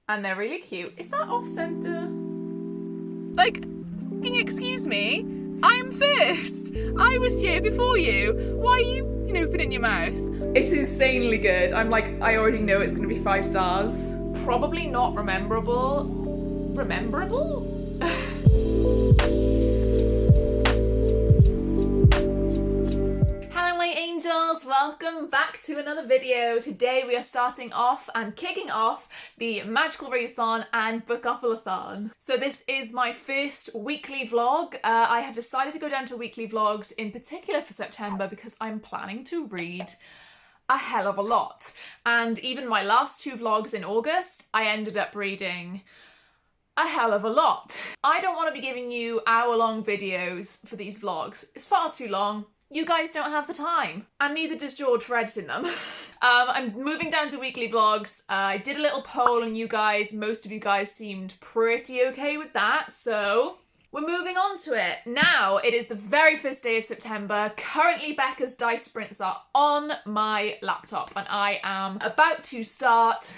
And they're really cute. Is that off center? Like, excuse me, I'm first. I was here before you. Why are you opening your mouth? It's insanely good. I'm like, I already know it's gonna be 5 stars. Probably not rememberable. Rememberable? Hello my angels, welcome back to another video. Today we are starting off and kicking off the Magical Readathon and Bookoplathon. So this is my first weekly vlog. I have decided to go down to weekly vlogs in particular for September because I'm planning to read a hell of a lot. And even my last 2 vlogs in August, I ended up reading a hell of a lot. I don't want to be giving you hour-long videos for these vlogs. It's far too long. You guys don't have the time. And neither does George for editing them. I'm moving down to weekly vlogs. I did a little poll on you guys. Most of you guys seemed pretty okay with that, so we're moving on to it. Now, it is the very first day of September. Currently, Becca's dice sprints are on my laptop, and I am about to start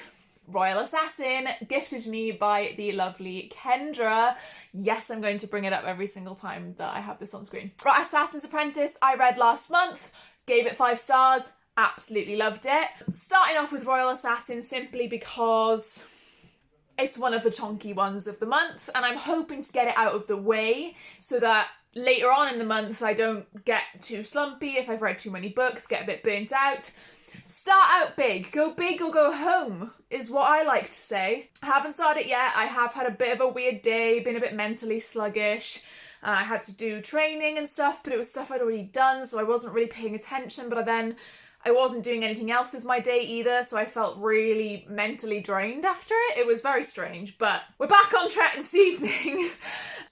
Royal Assassin, gifted to me by the lovely Kendra. Yes, I'm going to bring it up every single time that I have this on screen. Right, Assassin's Apprentice, I read last month, gave it 5 stars, absolutely loved it. Starting off with Royal Assassin simply because it's one of the chonky ones of the month, and I'm hoping to get it out of the way so that later on in the month I don't get too slumpy if I've read too many books, get a bit burnt out. Start out big or go home is what I like to say. I haven't started it yet. I have had a bit of a weird day, been a bit mentally sluggish. I had to do training and stuff, but it was stuff I'd already done, so I wasn't really paying attention, but then I wasn't doing anything else with my day either, so I felt really mentally drained after it. It was very strange, but we're back on track this evening.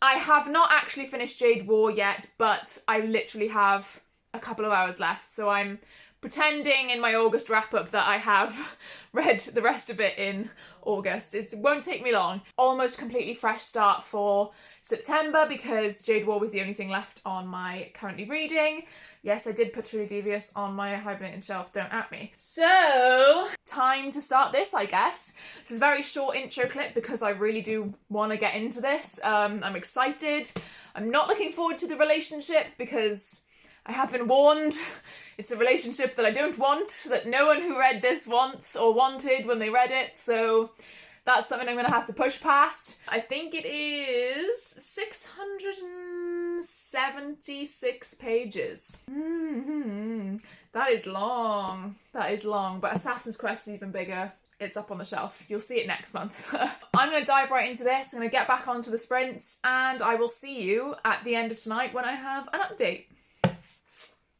I have not actually finished Jade War yet, but I literally have a couple of hours left, so I'm pretending in my August wrap-up that I have read the rest of it in August. It won't take me long. Almost completely fresh start for September because Jade War was the only thing left on my currently reading. Yes, I did put Truly Devious on my hibernating shelf, don't at me. So, time to start this, I guess. This is a very short intro clip because I really do want to get into this. I'm excited. I'm not looking forward to the relationship because I have been warned. It's a relationship that I don't want, that no one who read this wants or wanted when they read it, so that's something I'm going to have to push past. I think it is 676 pages. That is long. That is long, but Assassin's Quest is even bigger. It's up on the shelf. You'll see it next month. I'm going to dive right into this. I'm going to get back onto the sprints, and I will see you at the end of tonight when I have an update.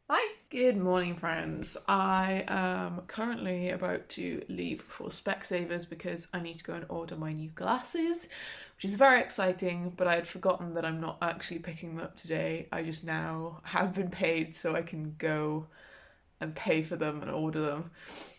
Bye. Good morning, friends. I am currently about to leave for Specsavers because I need to go and order my new glasses, which is very exciting, but I had forgotten that I'm not actually picking them up today. I just now have been paid so I can go and pay for them and order them.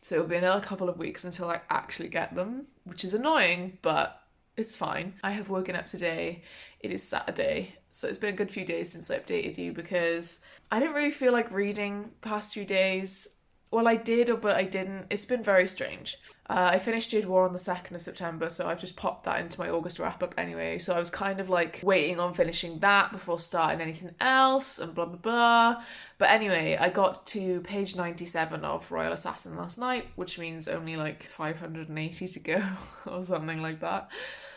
So it'll be another couple of weeks until I actually get them, which is annoying, but it's fine. I have woken up today. It is Saturday, so it's been a good few days since I updated you because I didn't really feel like reading the past few days. Well, I did, but I didn't. It's been very strange. I finished Jade War on the 2nd of September, so I've just popped that into my August wrap-up anyway. So I was kind of like waiting on finishing that before starting anything else and blah, blah, blah. But anyway, I got to page 97 of Royal Assassin last night, which means only like 580 to go or something like that.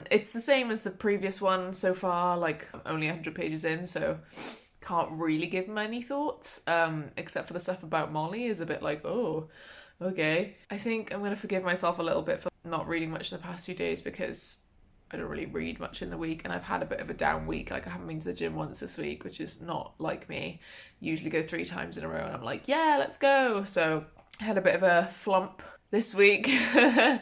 It's the same as the previous one so far, like I'm only 100 pages in, so can't really give them any thoughts, except for the stuff about Molly is a bit like, oh, okay. I think I'm going to forgive myself a little bit for not reading much in the past few days because I don't really read much in the week and I've had a bit of a down week. Like I haven't been to the gym once this week, which is not like me. Usually go 3 times in a row and I'm like, yeah, let's go. So I had a bit of a flump this week. I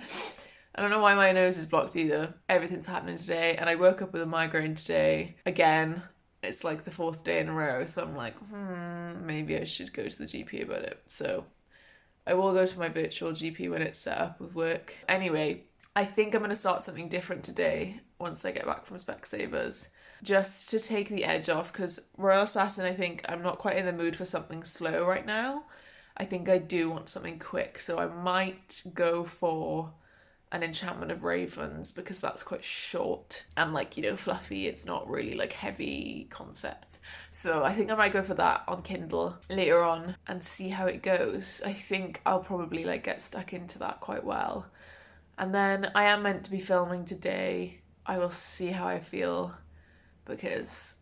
don't know why my nose is blocked either. Everything's happening today and I woke up with a migraine today again. It's like the 4th day in a row, so I'm like, maybe I should go to the GP about it. So I will go to my virtual GP when it's set up with work. Anyway, I think I'm going to start something different today once I get back from Specsavers, just to take the edge off, because Royal Assassin, I think I'm not quite in the mood for something slow right now. I think I do want something quick, so I might go for an Enchantment of Ravens because that's quite short and like, you know, fluffy. It's not really like heavy concept. So I think I might go for that on Kindle later on and see how it goes. I think I'll probably like get stuck into that quite well. And then I am meant to be filming today. I will see how I feel because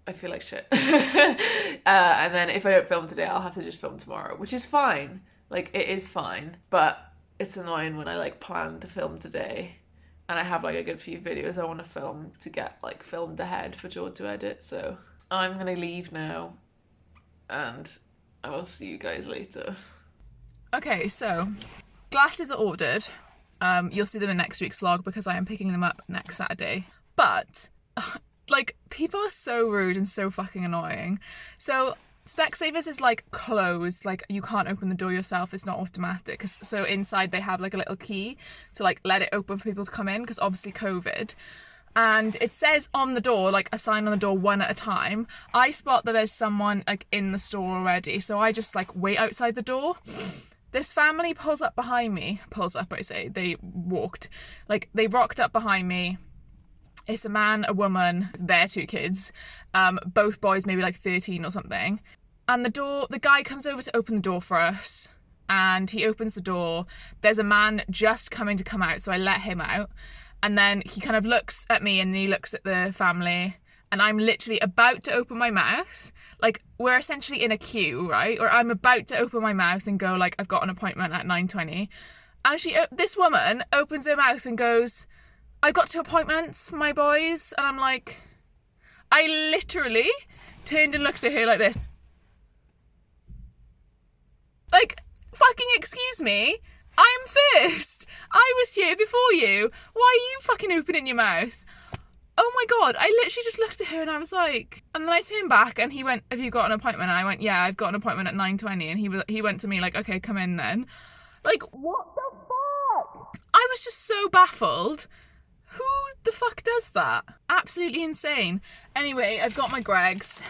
I feel like shit. And then if I don't film today, I'll have to just film tomorrow, which is fine. Like, it is fine, but it's annoying when I like plan to film today and I have like a good few videos I want to film to get like filmed ahead for George to edit. So I'm gonna leave now and I will see you guys later. Okay, so glasses are ordered. You'll see them in next week's vlog because I am picking them up next Saturday. But like, people are so rude and so fucking annoying. So Specsavers is like closed, like you can't open the door yourself, it's not automatic. So inside they have like a little key to like let it open for people to come in because obviously COVID. And it says on the door, like a sign on the door, 1 at a time. I spot that there's someone like in the store already, so I just like wait outside the door. This family pulls up behind me, they walked, like they rocked up behind me. It's a man, a woman, their 2 kids, both boys maybe like 13 or something. And the guy comes over to open the door for us and he opens the door. There's a man just coming to come out, so I let him out. And then he kind of looks at me and he looks at the family and I'm literally about to open my mouth. Like, we're essentially in a queue, right? Or I'm about to open my mouth and go like, I've got an appointment at 9:20. And this woman opens her mouth and goes, I got 2 appointments for my boys. And I'm like, I literally turned and looked at her like this. Like, fucking excuse me, I'm first. I was here before you. Why are you fucking opening your mouth? Oh my God, I literally just looked at her and I was like, and then I turned back and he went, have you got an appointment? And I went, yeah, I've got an appointment at 9:20. And he went to me like, okay, come in then. Like, what the fuck? I was just so baffled. Who the fuck does that? Absolutely insane. Anyway, I've got my Greggs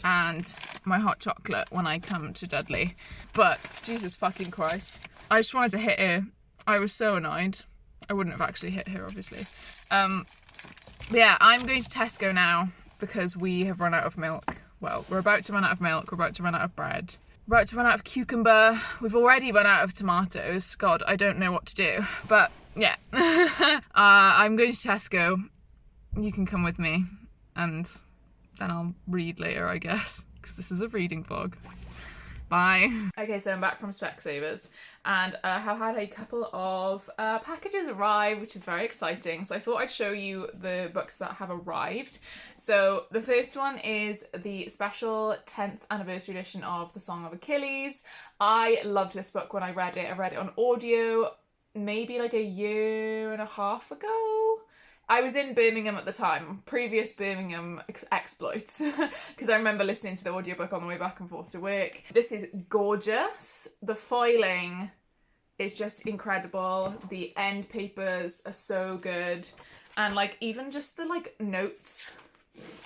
and my hot chocolate when I come to Dudley. But Jesus fucking Christ. I just wanted to hit her. I was so annoyed. I wouldn't have actually hit her, obviously. Yeah, I'm going to Tesco now because we have run out of milk. Well, we're about to run out of milk. We're about to run out of bread. We're about to run out of cucumber. We've already run out of tomatoes. God, I don't know what to do. But yeah, I'm going to Tesco. You can come with me and then I'll read later, I guess, because this is a reading vlog. Bye. Okay, so I'm back from Specsavers and I have had a couple of packages arrive, which is very exciting. So I thought I'd show you the books that have arrived. So the first one is the special 10th anniversary edition of The Song of Achilles. I loved this book when I read it. I read it on audio maybe like 1.5 years ago. I was in Birmingham at the time, previous Birmingham exploits, because I remember listening to the audiobook on the way back and forth to work. This is gorgeous. The foiling is just incredible. The end papers are so good. And like even just the like notes,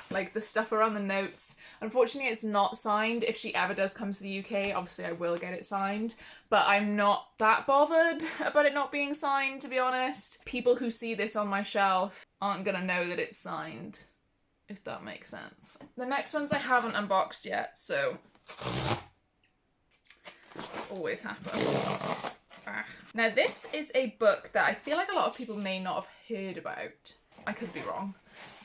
like the stuff around the notes. Unfortunately, it's not signed. If she ever does come to the UK, obviously I will get it signed, but I'm not that bothered about it not being signed, to be honest. People who see this on my shelf aren't gonna know that it's signed, if that makes sense. The next ones I haven't unboxed yet, so this always happens. Now this is a book that I feel like a lot of people may not have heard about. I could be wrong.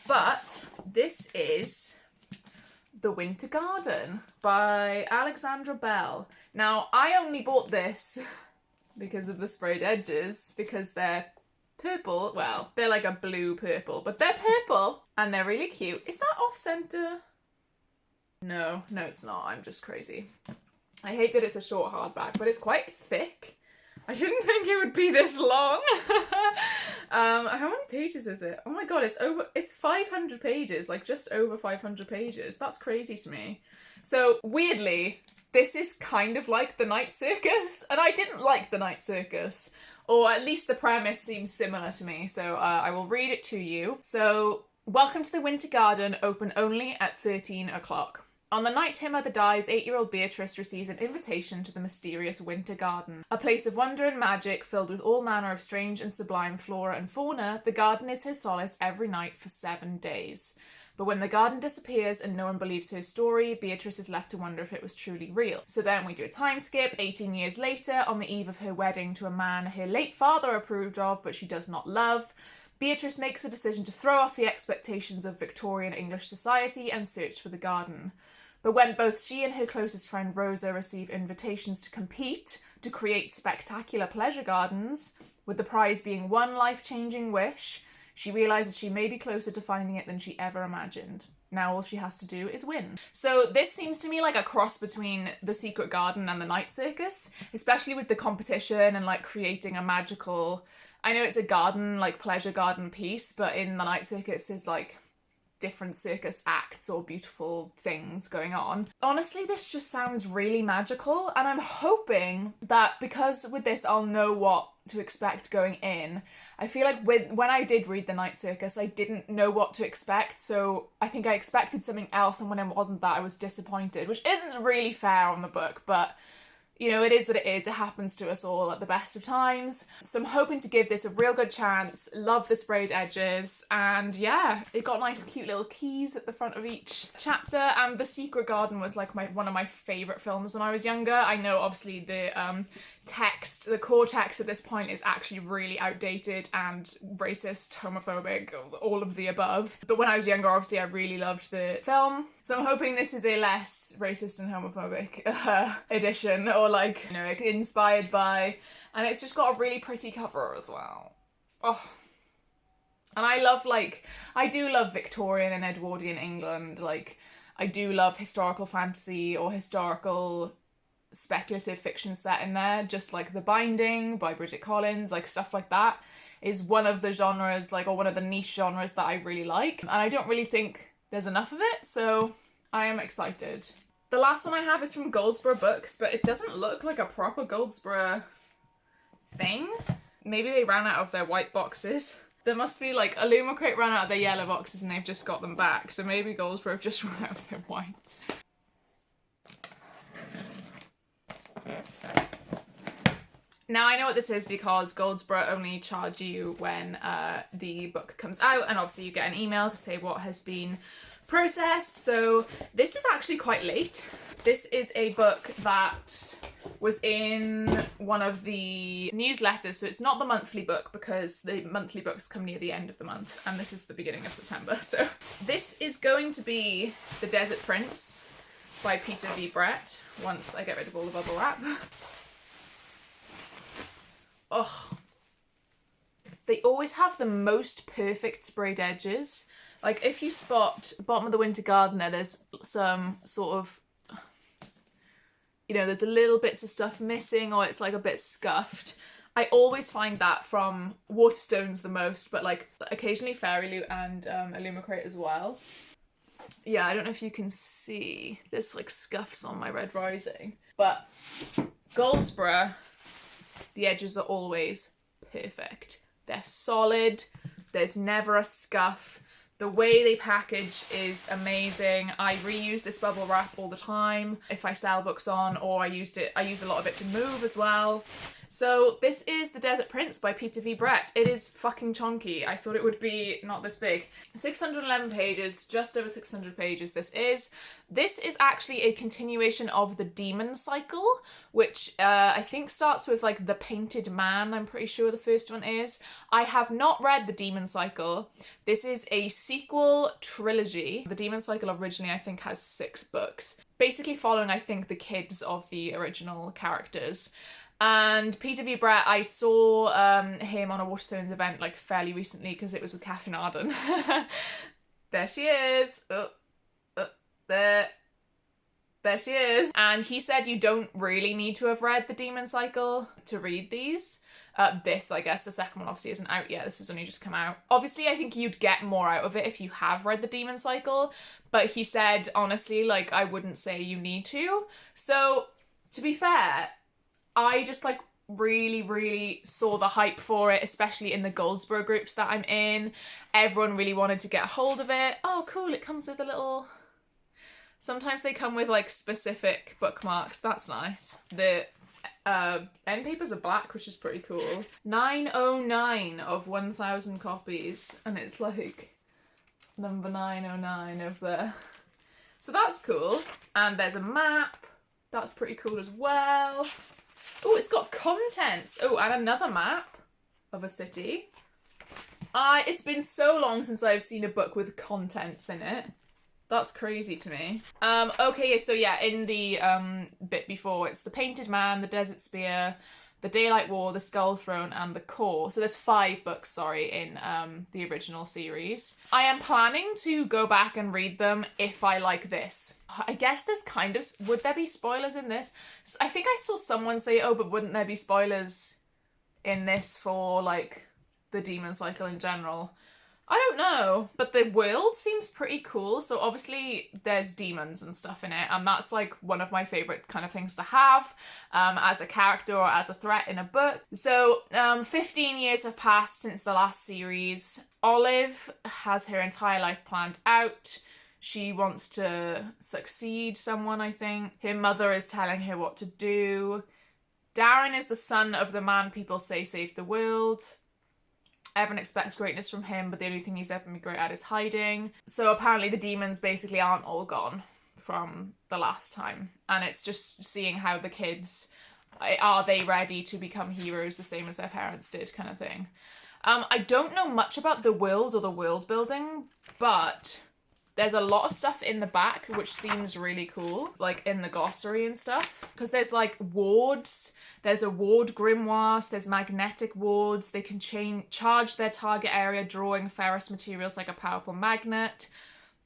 But this is The Winter Garden by Alexandra Bell. Now, I only bought this because of the sprayed edges, because they're purple. Well, they're like a blue purple, but they're purple and they're really cute. Is that off center? No, it's not. I'm just crazy. I hate that it's a short hardback, but it's quite thick. I didn't think it would be this long. How many pages is it? Oh my God, it's 500 pages, like just over 500 pages. That's crazy to me. So weirdly, this is kind of like The Night Circus, and I didn't like The Night Circus, or at least the premise seems similar to me. So I will read it to you. So, welcome to the Winter Garden, open only at 13 o'clock. On the night her mother dies, 8-year-old Beatrice receives an invitation to the mysterious Winter Garden. A place of wonder and magic filled with all manner of strange and sublime flora and fauna, the garden is her solace every night for 7 days. But when the garden disappears and no one believes her story, Beatrice is left to wonder if it was truly real. So then we do a time skip, 18 years later, on the eve of her wedding to a man her late father approved of but she does not love. Beatrice makes the decision to throw off the expectations of Victorian English society and search for the garden. But when both she and her closest friend Rosa receive invitations to compete to create spectacular pleasure gardens, with the prize being one life-changing wish, she realises she may be closer to finding it than she ever imagined. Now all she has to do is win. So this seems to me like a cross between The Secret Garden and The Night Circus, especially with the competition and like creating a magical... I know it's a garden, like pleasure garden piece, but in The Night Circus there's like different circus acts or beautiful things going on. Honestly, this just sounds really magical, and I'm hoping that because with this I'll know what to expect going in. I feel like when I did read The Night Circus, I didn't know what to expect, so I think I expected something else, and when it wasn't that, I was disappointed, which isn't really fair on the book, but you know, it is what it is. It happens to us all at the best of times. So I'm hoping to give this a real good chance. Love the sprayed edges. And yeah, it got nice cute little keys at the front of each chapter. And The Secret Garden was like one of my favourite films when I was younger. I know obviously the core text at this point is actually really outdated and racist, homophobic, all of the above. But when I was younger, obviously I really loved the film. So I'm hoping this is a less racist and homophobic edition, or like, you know, inspired by, and it's just got a really pretty cover as well. Oh. And I do love Victorian and Edwardian England. Like, I do love historical fantasy or historical speculative fiction set in there, just like The Binding by Bridget Collins, like stuff like that is one of the genres, like, or one of the niche genres that I really like, and I don't really think there's enough of it, so I am excited. The last one I have is from Goldsboro Books, but it doesn't look like a proper Goldsboro thing. Maybe they ran out of their white boxes. There must be like Illumicrate ran out of their yellow boxes and they've just got them back, so maybe Goldsboro have just run out of their white. Now I know what this is because Goldsboro only charge you when the book comes out, and obviously you get an email to say what has been processed, so this is actually quite late. This is a book that was in one of the newsletters, so it's not the monthly book because the monthly books come near the end of the month, and this is the beginning of September. So this is going to be The Desert Prince by Peter V. Brett, once I get rid of all the bubble wrap. Oh, they always have the most perfect sprayed edges. Like, if you spot the bottom of the Winter Garden there's some sort of, you know, there's a little bits of stuff missing, or it's like a bit scuffed. I always find that from Waterstones the most, but like occasionally Fairy Loot and Illumicrate as well. Yeah, I don't know if you can see, there's like scuffs on my Red Rising, but Goldsboro, the edges are always perfect. They're solid, there's never a scuff. The way they package is amazing. I reuse this bubble wrap all the time if I sell books on, or I use a lot of it to move as well. So this is The Desert Prince by Peter V. Brett. It is fucking chonky. I thought it would be not this big. 611 pages, just over 600 pages this is. This is actually a continuation of the Demon Cycle, which I think starts with like The Painted Man, I'm pretty sure the first one is. I have not read the Demon Cycle. This is a sequel trilogy. The Demon Cycle originally I think has 6 books, basically following I think the kids of the original characters. And Peter V. Brett, I saw him on a Waterstones event like fairly recently because it was with Catherine Arden. There she is. There she is. And he said you don't really need to have read the Demon Cycle to read these. This, I guess, the second one obviously isn't out yet. This has only just come out. Obviously, I think you'd get more out of it if you have read the Demon Cycle. But he said, honestly, like, I wouldn't say you need to. So, to be fair, I just like really saw the hype for it, especially in the Goldsboro groups that I'm in. Everyone really wanted to get a hold of it. Oh, cool, it comes with a little Sometimes they come with like specific bookmarks. That's nice. The end papers are black, which is pretty cool. 909 of 1,000 copies, and it's like number 909 of the... So that's cool. And there's a map. That's pretty cool as well. Oh, it's got contents. Oh, and another map of a city. It's been so long since I've seen a book with contents in it. That's crazy to me. Okay, so yeah, in the bit before, it's the Painted Man, the Desert Spear, the Daylight War, the Skull Throne, and the Core. So there's 5 books, sorry, in the original series. I am planning to go back and read them if I like this. I guess there's kind of... Would there be spoilers in this? I think I saw someone say, oh, but wouldn't there be spoilers in this for, like, the Demon Cycle in general? I don't know, but the world seems pretty cool. So obviously there's demons and stuff in it, and that's like one of my favorite kind of things to have as a character or as a threat in a book. So 15 years have passed since the last series. Olive has her entire life planned out. She wants to succeed someone, I think. Her mother is telling her what to do. Darren is the son of the man people say saved the world. Everyone expects greatness from him, but the only thing he's ever been great at is hiding. So apparently the demons basically aren't all gone from the last time. And it's just seeing how the kids, are they ready to become heroes the same as their parents did, kind of thing. I don't know much about the world or the world building, but there's a lot of stuff in the back which seems really cool, like in the glossary and stuff. Because there's like wards. There's a ward grimoire, so there's magnetic wards. They can charge their target area, drawing ferrous materials like a powerful magnet.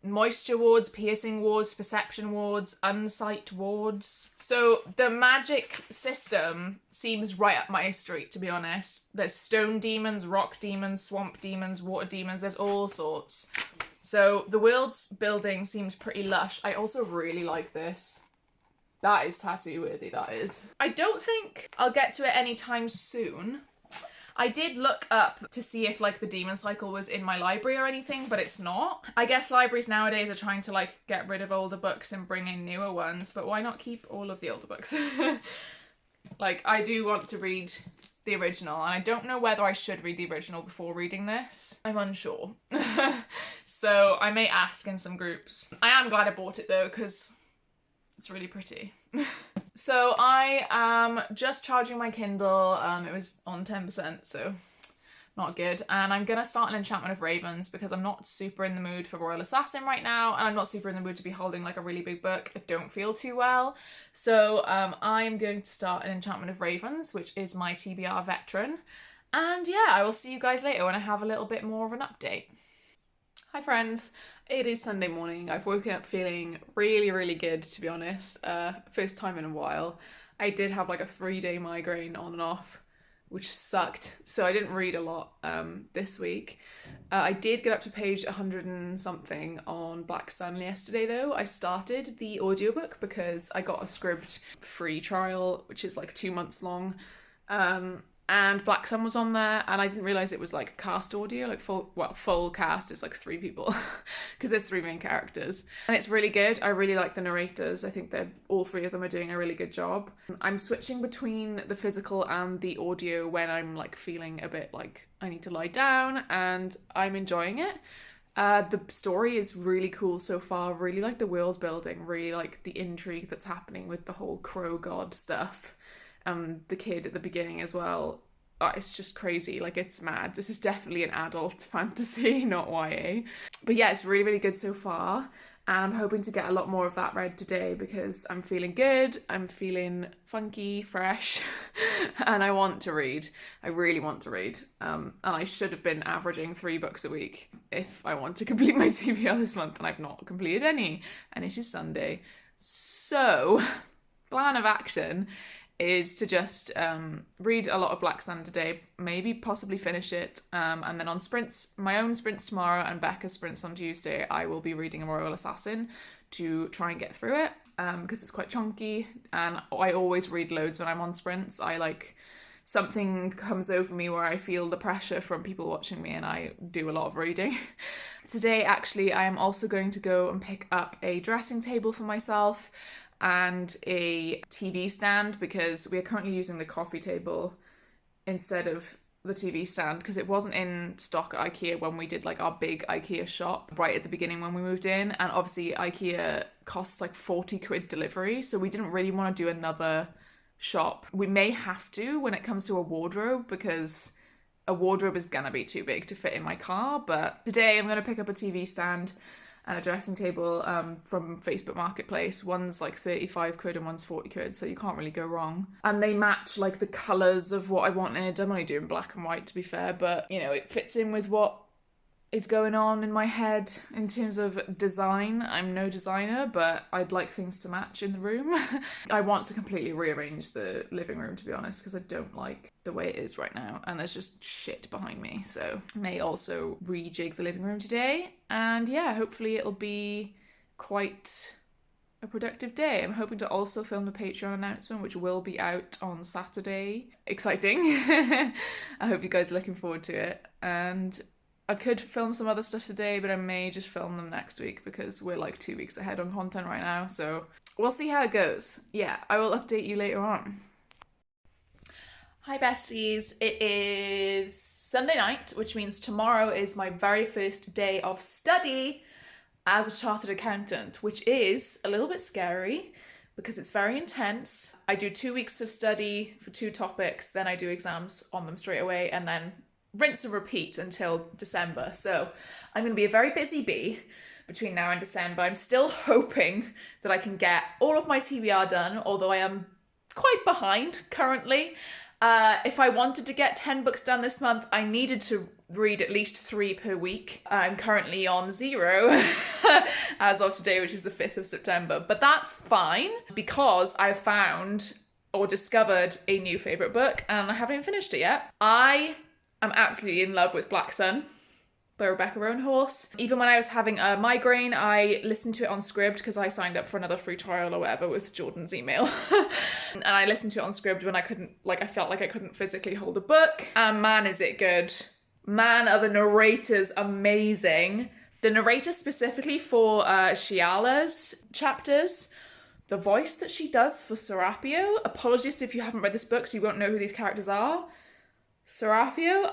Moisture wards, piercing wards, perception wards, unsight wards. So the magic system seems right up my street, to be honest. There's stone demons, rock demons, swamp demons, water demons. There's all sorts. So the world's building seems pretty lush. I also really like this. That is tattoo worthy, that is. I don't think I'll get to it anytime soon. I did look up to see if like the Demon Cycle was in my library or anything, but it's not. I guess libraries nowadays are trying to like get rid of older books and bring in newer ones, but why not keep all of the older books? Like, I do want to read the original, and I don't know whether I should read the original before reading this. I'm unsure. So I may ask in some groups. I am glad I bought it though, because it's really pretty. So I am just charging my Kindle. It was on 10%, so not good. And I'm gonna start an Enchantment of Ravens because I'm not super in the mood for Royal Assassin right now, and I'm not super in the mood to be holding like a really big book. I don't feel too well. So I'm going to start an Enchantment of Ravens, which is my TBR veteran. And yeah, I will see you guys later when I have a little bit more of an update. Hi friends, it is Sunday morning. I've woken up feeling really, really good, to be honest. First time in a while. I did have like a 3-day migraine on and off, which sucked. So I didn't read a lot this week. I did get up to page 100 and something on Black Sun yesterday though. I started the audiobook because I got a Scribd free trial, which is like 2 months long. And Black Sun was on there, and I didn't realise it was like cast audio, like full cast. It's like 3 people because there's 3 main characters, and it's really good. I really like the narrators. I think all 3 of them are doing a really good job. I'm switching between the physical and the audio when I'm like feeling a bit like I need to lie down, and I'm enjoying it. The story is really cool so far. Really like the world building, really like the intrigue that's happening with the whole crow god stuff. The kid at the beginning as well. It's just crazy, like it's mad. This is definitely an adult fantasy, not YA. But yeah, it's really, really good so far. And I'm hoping to get a lot more of that read today because I'm feeling good, I'm feeling funky, fresh, and I want to read. I really want to read. And I should have been averaging 3 books a week if I want to complete my TBR this month, and I've not completed any, and it is Sunday. So, plan of action is to just read a lot of Black Sun today, maybe possibly finish it, and then on sprints, my own sprints tomorrow and Becca's sprints on Tuesday, I will be reading a Royal Assassin to try and get through it, because it's quite chunky, and I always read loads when I'm on sprints. I like, something comes over me where I feel the pressure from people watching me and I do a lot of reading. Today, actually, I am also going to go and pick up a dressing table for myself and a TV stand, because we are currently using the coffee table instead of the TV stand because it wasn't in stock at IKEA when we did like our big IKEA shop right at the beginning when we moved in, and obviously IKEA costs like 40 quid delivery, so we didn't really want to do another shop. We may have to when it comes to a wardrobe, because a wardrobe is gonna be too big to fit in my car. But today I'm gonna pick up a TV stand and a dressing table from Facebook Marketplace. One's like 35 quid and one's 40 quid, so you can't really go wrong. And they match like the colours of what I wanted. I'm only doing black and white, to be fair, but you know, it fits in with what is going on in my head in terms of design. I'm no designer, but I'd like things to match in the room. I want to completely rearrange the living room, to be honest, because I don't like the way it is right now, and there's just shit behind me, so I may also rejig the living room today. And yeah, hopefully it'll be quite a productive day. I'm hoping to also film the Patreon announcement, which will be out on Saturday. Exciting. I hope you guys are looking forward to it. And I could film some other stuff today, but I may just film them next week because we're like 2 weeks ahead on content right now. So we'll see how it goes. Yeah, I will update you later on. Hi besties, it is Sunday night, which means tomorrow is my very first day of study as a chartered accountant, which is a little bit scary because it's very intense. I do 2 weeks of study for 2 topics, then I do exams on them straight away, and then rinse and repeat until December. So I'm going to be a very busy bee between now and December. I'm still hoping that I can get all of my TBR done, although I am quite behind currently. If I wanted to get 10 books done this month, I needed to read at least 3 per week. I'm currently on 0 as of today, which is the 5th of September. But that's fine because I found or discovered a new favourite book and I haven't even finished it yet. I'm absolutely in love with Black Sun by Rebecca Roanhorse. Even when I was having a migraine, I listened to it on Scribd because I signed up for another free trial or whatever with Jordan's email. And I listened to it on Scribd when I felt like I couldn't physically hold a book. And man, is it good. Man, are the narrators amazing. The narrator specifically for Shiala's chapters, the voice that she does for Serapio, apologies if you haven't read this book so you won't know who these characters are. Serapio,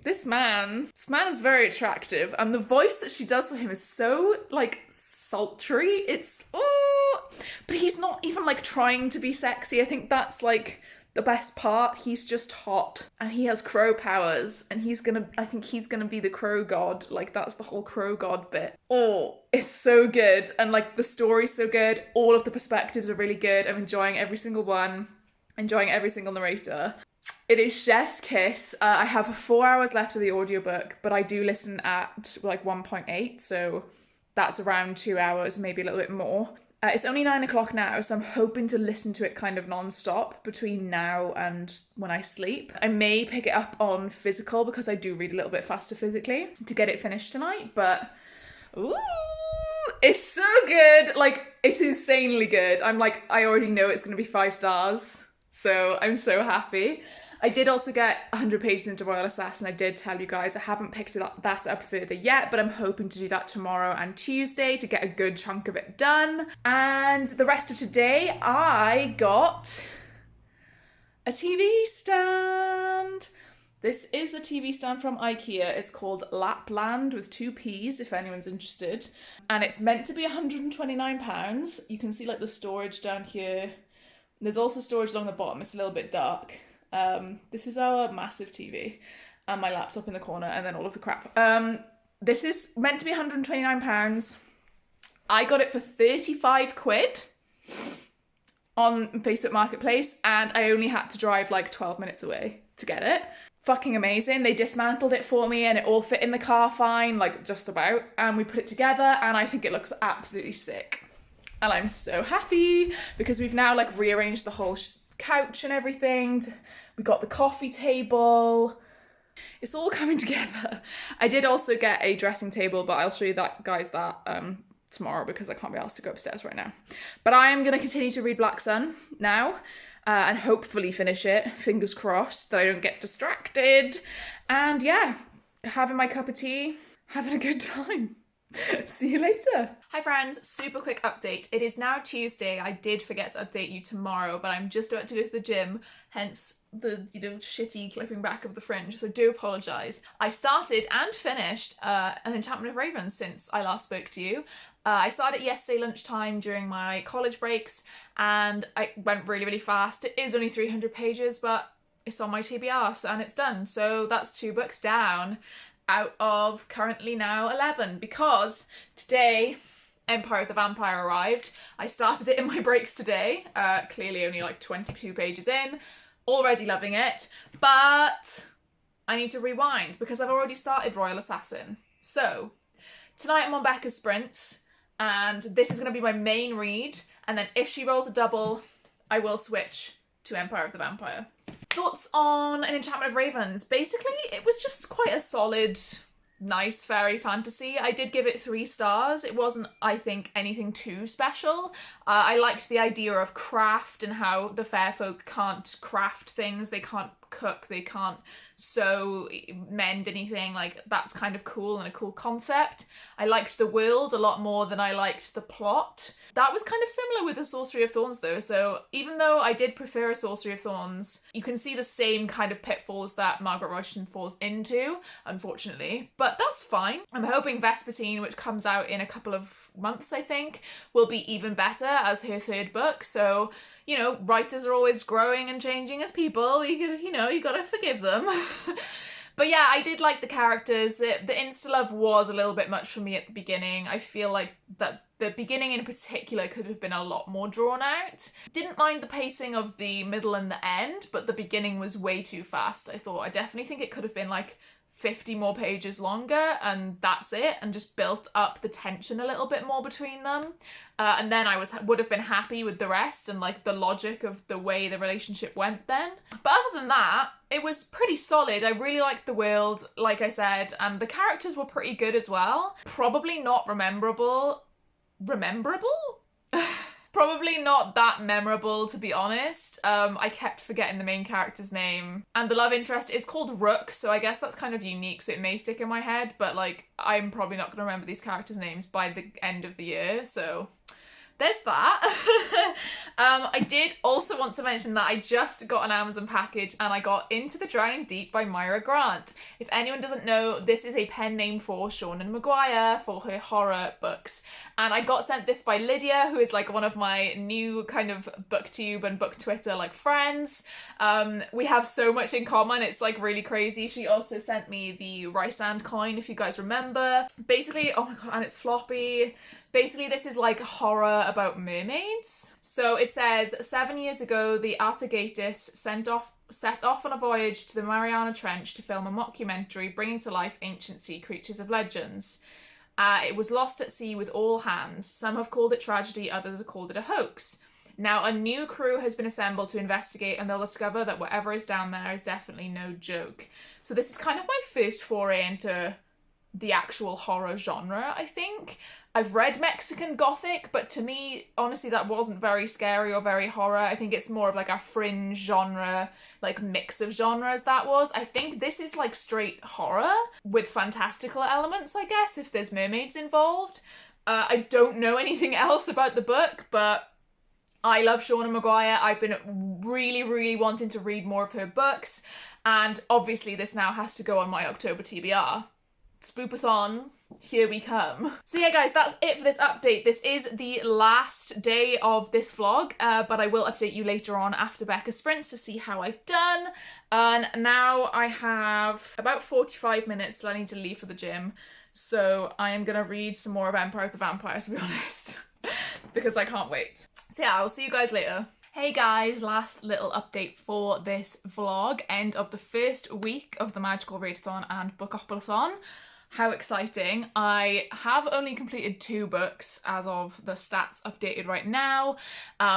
this man is very attractive, and the voice that she does for him is so like sultry. But he's not even like trying to be sexy. I think that's like the best part. He's just hot, and he has crow powers, and I think he's gonna be the crow god. Like that's the whole crow god bit. Oh, it's so good, and like the story's so good. All of the perspectives are really good. I'm enjoying every single one, enjoying every single narrator. It is Chef's Kiss. I have 4 hours left of the audiobook, but I do listen at like 1.8, so that's around 2 hours, maybe a little bit more. It's only 9 o'clock now, so I'm hoping to listen to it kind of non-stop between now and when I sleep. I may pick it up on physical because I do read a little bit faster physically to get it finished tonight, but ooh, it's so good. Like, it's insanely good. I already know it's going to be 5 stars. So I'm so happy. I did also get 100 pages into Royal Assassin. I did tell you guys I haven't picked that up further yet, but I'm hoping to do that tomorrow and Tuesday to get a good chunk of it done. And the rest of today, I got a TV stand. This is a TV stand from IKEA. It's called Lapland with 2 P's if anyone's interested. And it's meant to be £129. You can see like the storage down here. There's also storage along the bottom. It's a little bit dark. This is our massive TV and my laptop in the corner and then all of the crap. This is meant to be £129. I got it for 35 quid on Facebook Marketplace and I only had to drive like 12 minutes away to get it. Fucking amazing. They dismantled it for me and it all fit in the car fine, like just about. And we put it together and I think it looks absolutely sick. And I'm so happy because we've now like rearranged the whole couch and everything. We got the coffee table. It's all coming together. I did also get a dressing table, but I'll show you that tomorrow because I can't be asked to go upstairs right now. But I am going to continue to read Black Sun now and hopefully finish it. Fingers crossed that I don't get distracted. And yeah, having my cup of tea. having a good time. See you later. Hi friends, super quick update. It is now Tuesday. I did forget to update you tomorrow, but I'm just about to go to the gym, hence the, shitty clipping back of the fringe, so do apologise. I started and finished an Enchantment of Ravens since I last spoke to you. I started yesterday lunchtime during my college breaks, and I went really, really fast. It is only 300 pages, but it's on my TBR, and it's done. So that's 2 books down out of currently now 11, because today Empire of the Vampire arrived. I started it in my breaks today, clearly only like 22 pages in, already loving it, but I need to rewind because I've already started Royal Assassin. So tonight I'm on Becca's sprint, and this is going to be my main read, and then if she rolls a double, I will switch to Empire of the Vampire. Thoughts on An Enchantment of Ravens? Basically, it was just quite a solid, nice fairy fantasy. I did give it 3 stars. It wasn't, I think, anything too special. I liked the idea of craft and how the fair folk can't craft things. They can't cook, they can't sew, mend anything. Like, that's kind of cool and a cool concept. I liked the world a lot more than I liked the plot. That was kind of similar with the Sorcery of Thorns though, so even though I did prefer a Sorcery of Thorns, you can see the same kind of pitfalls that Margaret Royston falls into, unfortunately, but that's fine. I'm hoping Vespertine, which comes out in a couple of months I think, will be even better as her 3rd book, so writers are always growing and changing as people. You gotta forgive them. But yeah, I did like the characters. The insta-love was a little bit much for me at the beginning. I feel like that the beginning in particular could have been a lot more drawn out. Didn't mind the pacing of the middle and the end, but the beginning was way too fast, I thought. I definitely think it could have been like 50 more pages longer, and that's it, and just built up the tension a little bit more between them. And then I would have been happy with the rest and like the logic of the way the relationship went then. But other than that, it was pretty solid. I really liked the world, like I said, and the characters were pretty good as well. Probably not rememberable? Probably not that memorable, to be honest. I kept forgetting the main character's name. And the love interest is called Rook, so I guess that's kind of unique, so it may stick in my head, but like, I'm probably not going to remember these characters' names by the end of the year, so there's that. I did also want to mention that I just got an Amazon package and I got Into the Drowning Deep by Myra Grant. If anyone doesn't know, this is a pen name for Seanan Maguire for her horror books. And I got sent this by Lydia, who is like one of my new kind of booktube and book Twitter like friends. We have so much in common, it's like really crazy. She also sent me the Rysand coin, if you guys remember. Basically, oh my god, and it's floppy. Basically, this is like horror about mermaids. So it says, 7 years ago, the Artigatis set off on a voyage to the Mariana Trench to film a mockumentary bringing to life ancient sea creatures of legends. It was lost at sea with all hands. Some have called it tragedy, others have called it a hoax. Now a new crew has been assembled to investigate, and they'll discover that whatever is down there is definitely no joke. So this is kind of my first foray into the actual horror genre, I think. I've read Mexican Gothic, but to me, honestly, that wasn't very scary or very horror. I think it's more of like a fringe genre, like mix of genres that was. I think this is like straight horror with fantastical elements, I guess, if there's mermaids involved. I don't know anything else about the book, but I love Seanan Maguire. I've been really, really wanting to read more of her books, and obviously this now has to go on my October TBR. Spoopathon, here we come. So yeah guys, that's it for this update. This is the last day of this vlog, but I will update you later on after Becca's sprints to see how I've done. And now I have about 45 minutes till I need to leave for the gym, so I am gonna read some more of Empire of the Vampire, to be honest, because I can't wait. So yeah, I'll see you guys later. Hey guys, last little update for this vlog, end of the first week of the Magical Readathon and Bookoplathon. How exciting. I have only completed 2 books as of the stats updated right now,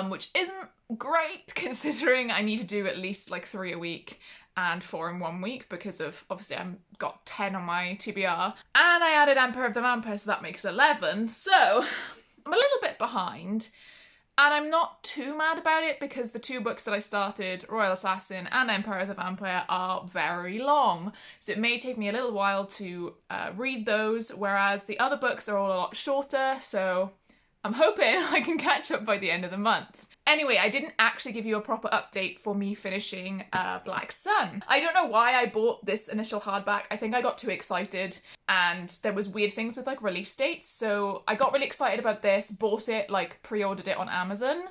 which isn't great considering I need to do at least like 3 a week and 4 in 1 week because of, obviously I've got 10 on my TBR. And I added Empire of the Vampire, so that makes 11. So I'm a little bit behind. And I'm not too mad about it because the two books that I started, Royal Assassin and Empire of the Vampire, are very long. So it may take me a little while to read those, whereas the other books are all a lot shorter, so I'm hoping I can catch up by the end of the month. Anyway, I didn't actually give you a proper update for me finishing Black Sun. I don't know why I bought this initial hardback. I think I got too excited and there was weird things with like release dates. So I got really excited about this, bought it, like pre-ordered it on Amazon.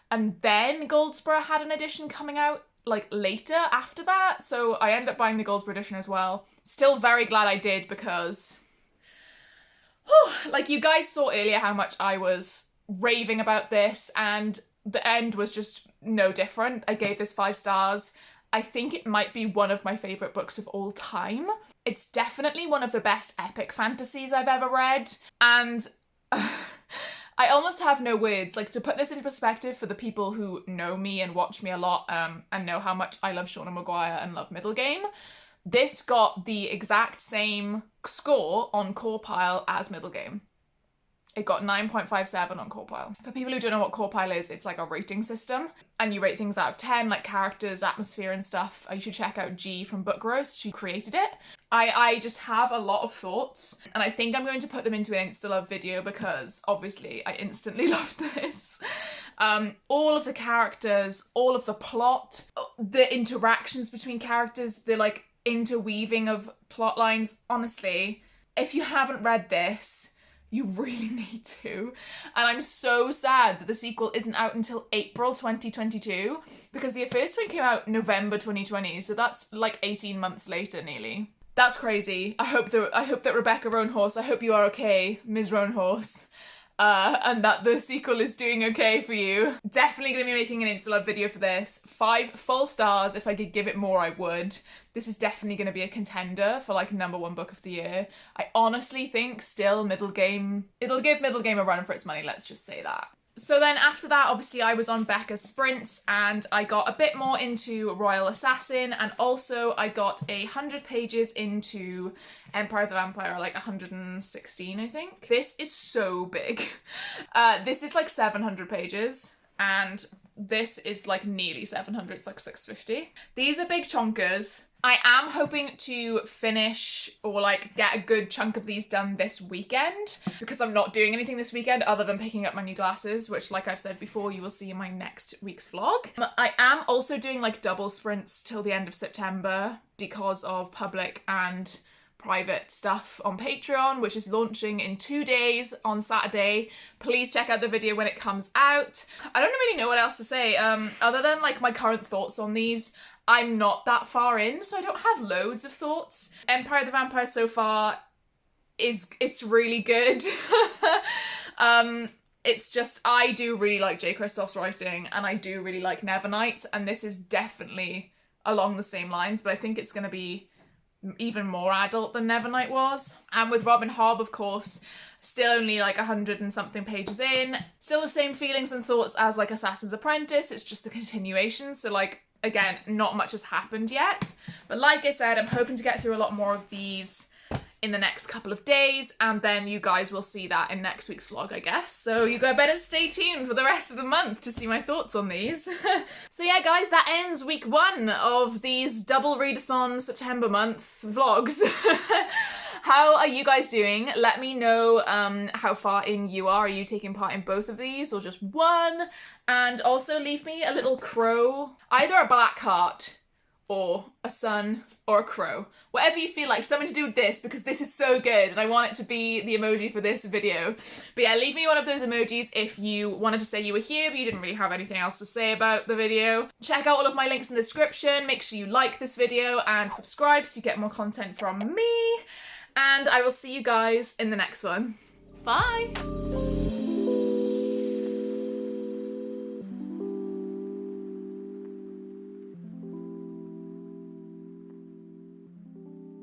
And then Goldsboro had an edition coming out like later after that. So I ended up buying the Goldsboro edition as well. Still very glad I did because, like you guys saw earlier how much I was raving about this, and the end was just no different. I gave this 5 stars. I think it might be one of my favourite books of all time. It's definitely one of the best epic fantasies I've ever read, and I almost have no words. Like, to put this into perspective for the people who know me and watch me a lot and know how much I love Shauna Maguire and love Middle Game, this got the exact same score on Core Pile as Middle Game. It got 9.57 on Core Pile. For people who don't know what Core Pile is, it's like a rating system. And you rate things out of 10, like characters, atmosphere and stuff. You should check out G from Book Roast. She created it. I just have a lot of thoughts. And I think I'm going to put them into an Insta-Love video because obviously I instantly loved this. All of the characters, all of the plot, the interactions between characters, the like interweaving of plot lines. Honestly, if you haven't read this, you really need to. And I'm so sad that the sequel isn't out until April 2022 because the first one came out November 2020, so that's like 18 months later nearly. That's crazy. I hope that Rebecca Roanhorse, I hope you are okay, Ms. Roanhorse. And that the sequel is doing okay for you. Definitely going to be making an Insta-Love video for this. 5 full stars. If I could give it more, I would. This is definitely going to be a contender for like #1 book of the year. I honestly think still Middle Game, it'll give Middle Game a run for its money, let's just say that. So then after that, obviously I was on Becca's sprints and I got a bit more into Royal Assassin, and also I got 100 pages into Empire of the Vampire, like 116 I think. This is so big. This is like 700 pages and this is like nearly 700, it's like 650. These are big chonkers. I am hoping to finish or like get a good chunk of these done this weekend because I'm not doing anything this weekend other than picking up my new glasses, which like I've said before, you will see in my next week's vlog. I am also doing like double sprints till the end of September because of public and private stuff on Patreon, which is launching in 2 days on Saturday. Please check out the video when it comes out. I don't really know what else to say other than like my current thoughts on these. I'm not that far in, so I don't have loads of thoughts. Empire of the Vampire so far it's really good. It's just, I do really like J. Kristoff's writing and I do really like Nevernight, and this is definitely along the same lines, but I think it's going to be even more adult than Nevernight was. And with Robin Hobb, of course, still only like 100 and something pages in. Still the same feelings and thoughts as like Assassin's Apprentice, it's just the continuation, so like, again, not much has happened yet. But like I said, I'm hoping to get through a lot more of these in the next couple of days, and then you guys will see that in next week's vlog, I guess. So you better stay tuned for the rest of the month to see my thoughts on these. So yeah, guys, that ends week 1 of these double readathon September month vlogs. How are you guys doing? Let me know how far in you are. Are you taking part in both of these or just one? And also leave me a little crow, either a black heart or a sun or a crow. Whatever you feel like, something to do with this because this is so good and I want it to be the emoji for this video. But yeah, leave me one of those emojis if you wanted to say you were here but you didn't really have anything else to say about the video. Check out all of my links in the description. Make sure you like this video and subscribe so you get more content from me. And I will see you guys in the next one. Bye!